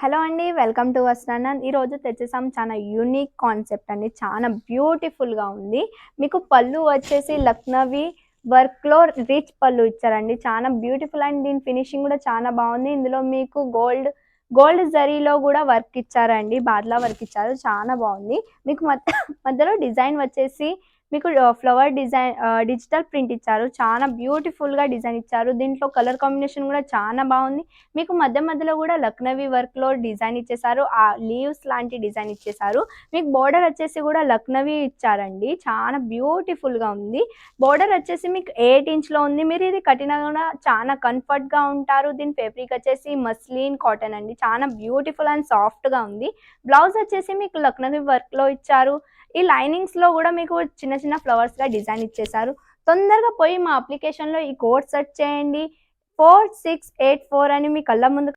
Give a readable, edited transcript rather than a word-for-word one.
Hello అండి. Welcome to Vastranand. ఈరోజు తెచ్చేసాం చాలా యూనిక్ కాన్సెప్ట్ అండి. చాలా బ్యూటిఫుల్‌గా ఉంది. మీకు పళ్ళు వచ్చేసి లక్నవీ వర్క్‌లో రిచ్ పళ్ళు ఇచ్చారండి. చాలా బ్యూటిఫుల్ అండ్ దీని ఫినిషింగ్ కూడా చాలా బావుంది. ఇందులో మీకు గోల్డ్ జరీలో కూడా వర్క్ ఇచ్చారండి. బాద్లా వర్క్ ఇచ్చారు. చాలా బావుంది. మీకు మధ్యలో డిజైన్ వచ్చేసి మీకు ఫ్లవర్ డిజైన్ డిజిటల్ ప్రింట్ ఇచ్చారు. చాలా బ్యూటిఫుల్‌గా డిజైన్ ఇచ్చారు. దీంట్లో కలర్ కాంబినేషన్ కూడా చాలా బావుంది. మీకు మధ్యలో కూడా లక్నవీ వర్క్‌లో డిజైన్ ఇచ్చేసారు. లీవ్స్ లాంటి డిజైన్ ఇచ్చేసారు. మీకు బోర్డర్ వచ్చేసి కూడా లక్నవీ ఇచ్చారండి. చాలా బ్యూటిఫుల్‌గా ఉంది. బోర్డర్ వచ్చేసి మీకు 8 ఇంచ్‌లో ఉంది. మీరు ఇది కట్టినా కూడా చాలా కంఫర్ట్‌గా ఉంటారు. దీని ఫ్యాబ్రిక్ వచ్చేసి మస్లిన్ కాటన్ అండి. చాలా బ్యూటిఫుల్ అండ్ సాఫ్ట్‌గా ఉంది. బ్లౌజ్ వచ్చేసి మీకు లక్నవీ వర్క్‌లో ఇచ్చారు. ఈ లైనింగ్స్‌లో కూడా మీకు చిన్న చిన్న ఫ్లవర్స్‌గా డిజైన్ ఇచ్చేసారు. తొందరగా పోయి మా అప్లికేషన్‌లో ఈ కోడ్ సెర్చ్ చేయండి. 4684 అని మీ కళ్ళ ముందు